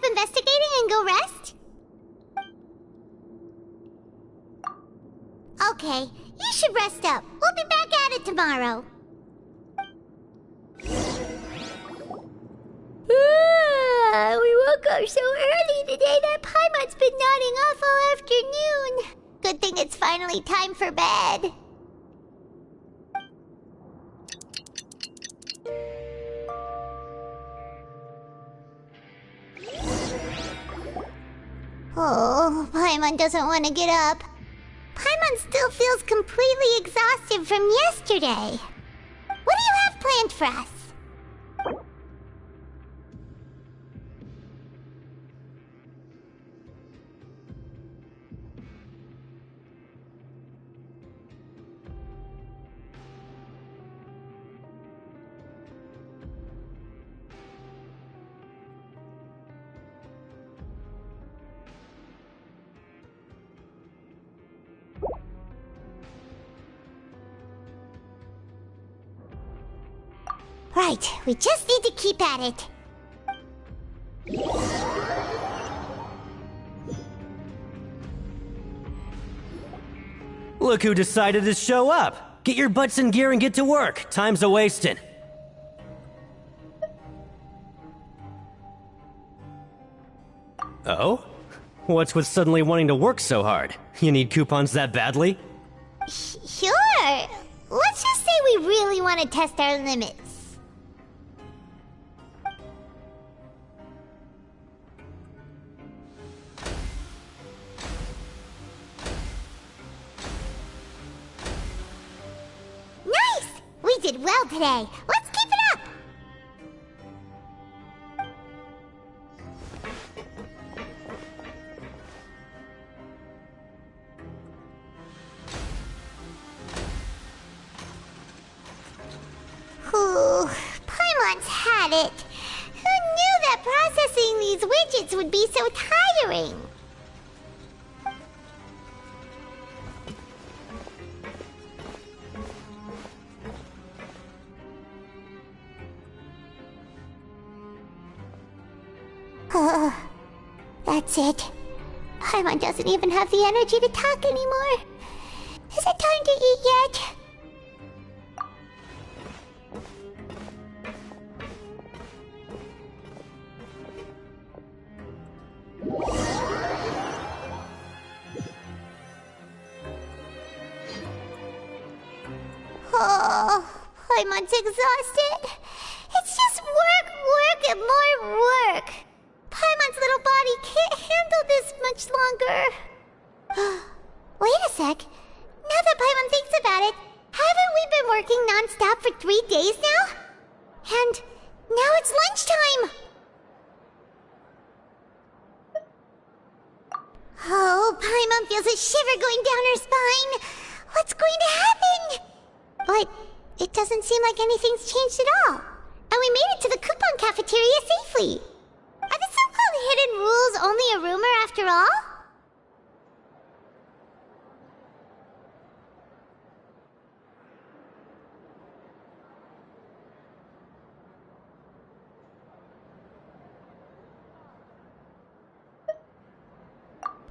Investigating and go rest? Okay, you should rest up. We'll be back at it tomorrow. We woke up so early today that Paimon's been nodding off all afternoon. Good thing it's finally time for bed. Oh, Paimon doesn't want to get up. Paimon still feels completely exhausted from yesterday. What do you have planned for us? Right, we just need to keep at it.
Look who decided to show up! Get your butts in gear and get to work. Time's a-wasting. Oh? What's with suddenly wanting to work so hard? You need coupons that badly?
Sure. Let's just say we really want to test our limits. Nice! We did well today. Let's keep it up! Ooh, Paimon's had it. Who knew that processing these widgets would be so tiring? That's it. Paimon doesn't even have the energy to talk anymore. Is it time to eat yet? Oh, Paimon's exhausted. It's just work, work, and more work. Paimon's little body can't handle this much longer. Wait a sec. Now that Paimon thinks about it, haven't we been working non-stop for 3 days now? And now it's lunchtime. Oh, Paimon feels a shiver going down her spine. What's going to happen? But it doesn't seem like anything's changed at all. And we made it to the coupon cafeteria safely. Are the so-called hidden rules only a rumor after all?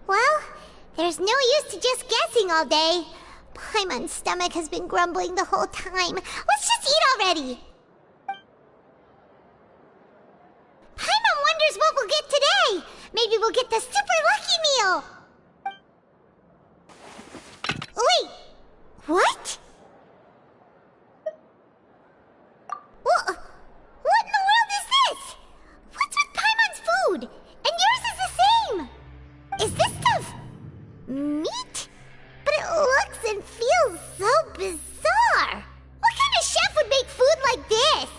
Well, there's no use to just guessing all day. Paimon's stomach has been grumbling the whole time. Let's just eat already! Paimon wonders what we'll get today! Maybe we'll get the super lucky meal! Wait! What? What in the world is this? What's with Paimon's food? And yours is the same! Is this stuff meat? But it looks and feels so bizarre! What kind of chef would make food like this?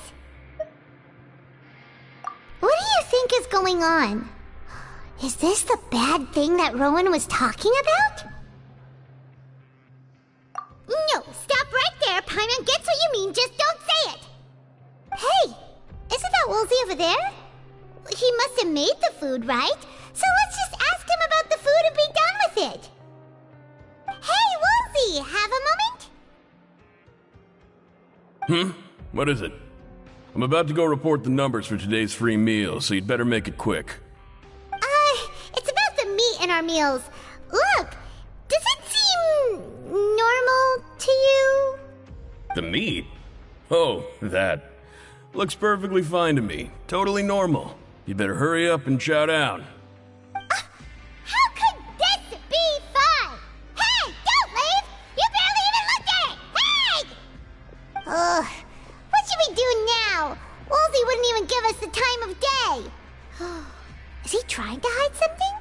What do you think is going on? Is this the bad thing that Rowan was talking about? No, stop right there. Paimon gets what you mean, just don't say it. Hey, isn't that Woolsey over there? He must have made the food, right? So let's just ask him about the food and be done with it. Hey, Woolsey, have a moment?
What is it? I'm about to go report the numbers for today's free meal, so you'd better make it quick.
It's about the meat in our meals. Look, does it seem
The meat? Oh, that. Looks perfectly fine to me. Totally normal. You better hurry up and chow down.
How could this be fun? Hey, don't leave! You barely even looked at it! Hey! Ugh, what should we do now? Wolsey wouldn't even give us the time of day. Is he trying to hide something?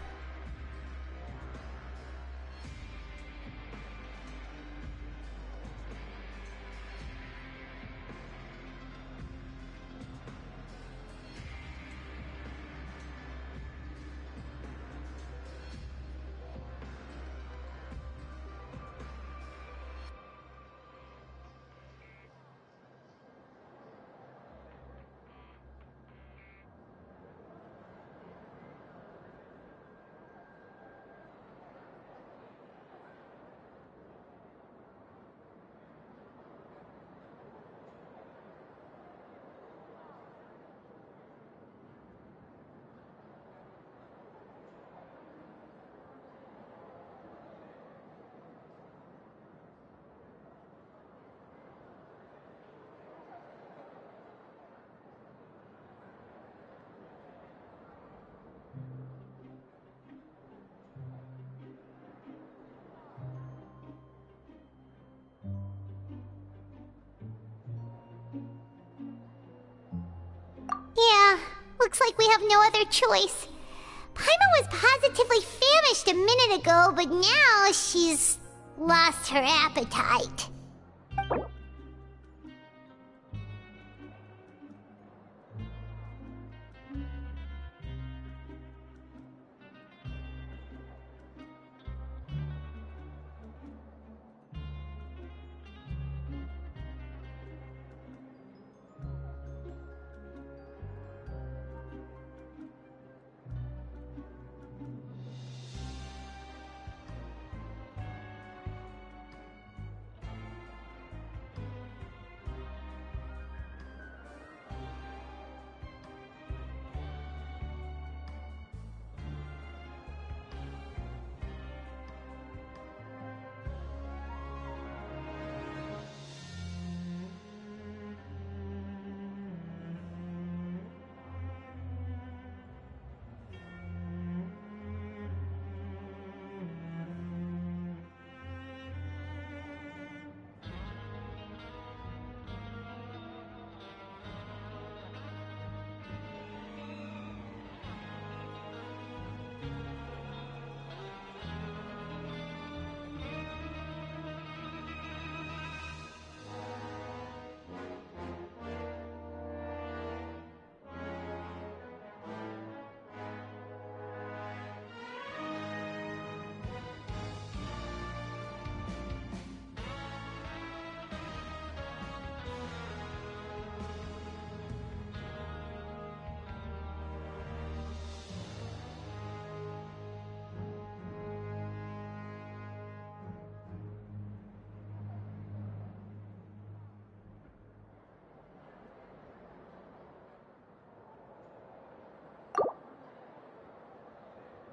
Yeah, looks like we have no other choice. Paimon was positively famished a minute ago, but now she's lost her appetite.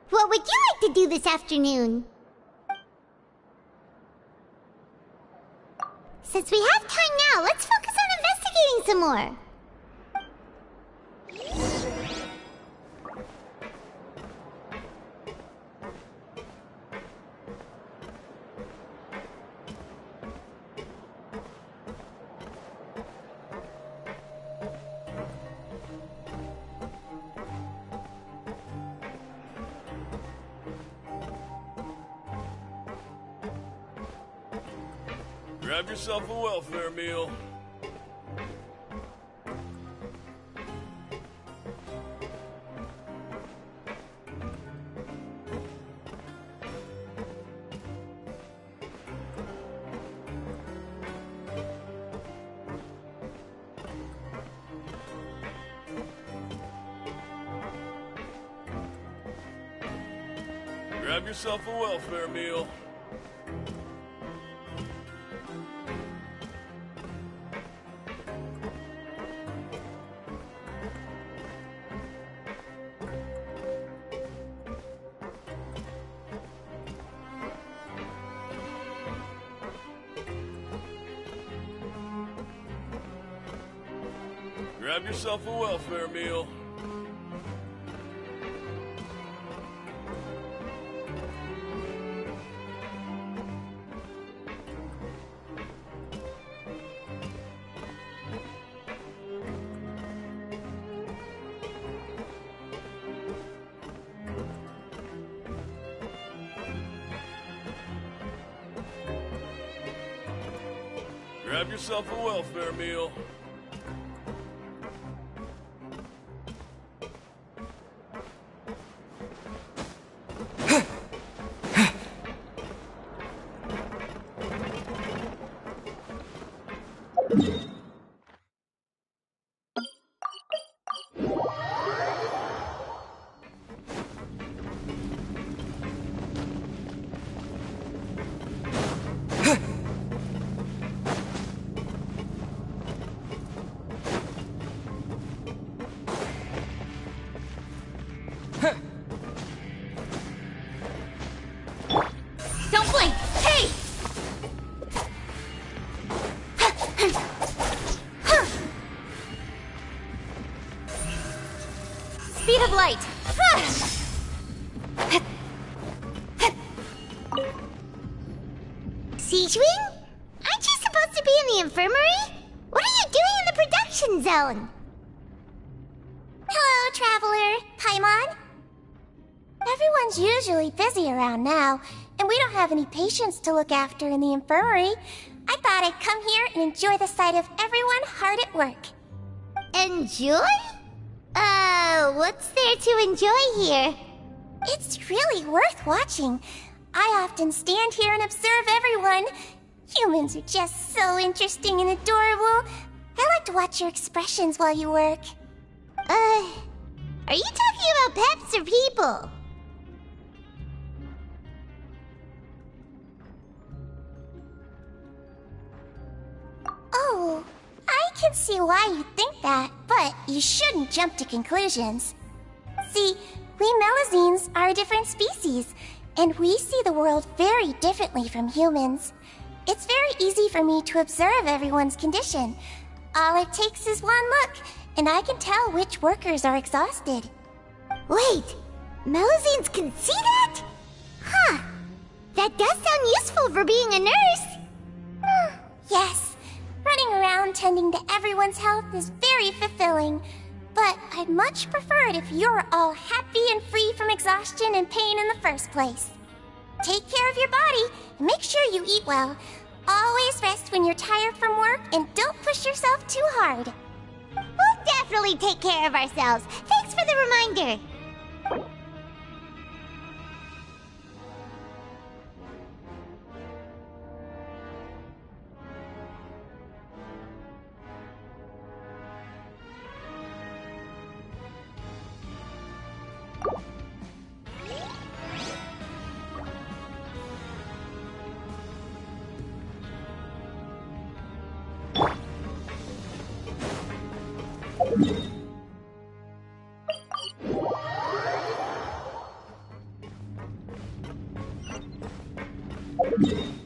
What would you like to do this afternoon? Since we have time now, let's focus on investigating some more.
Grab yourself a welfare meal. Grab yourself a welfare meal. Grab yourself a welfare meal. Grab yourself a welfare meal.
Don't blink! Hey! Speed of light! Siege Wing? Aren't you supposed to be in the infirmary? What are you doing in the production zone? Hello, Traveler. Paimon? Everyone's usually busy around now, and we don't have any patients to look after in the infirmary. I thought I'd come here and enjoy the sight of everyone hard at work. Enjoy? What's there to enjoy here? It's really worth watching. I often stand here and observe everyone. Humans are just so interesting and adorable. I like to watch your expressions while you work. Are you talking about pets or people? Oh, I can see why you think that, but you shouldn't jump to conclusions. See, we Melazines are a different species, and we see the world very differently from humans. It's very easy for me to observe everyone's condition. All it takes is one look, and I can tell which workers are exhausted. Wait, Melazines can see that? Huh, that does sound useful for being a nurse. Yes, running around tending to everyone's health is very fulfilling. But I'd much prefer it if you're all happy and free from exhaustion and pain in the first place. Take care of your body and make sure you eat well. Always rest when you're tired from work and don't push yourself too hard. We'll definitely take care of ourselves. Thanks for the reminder.
You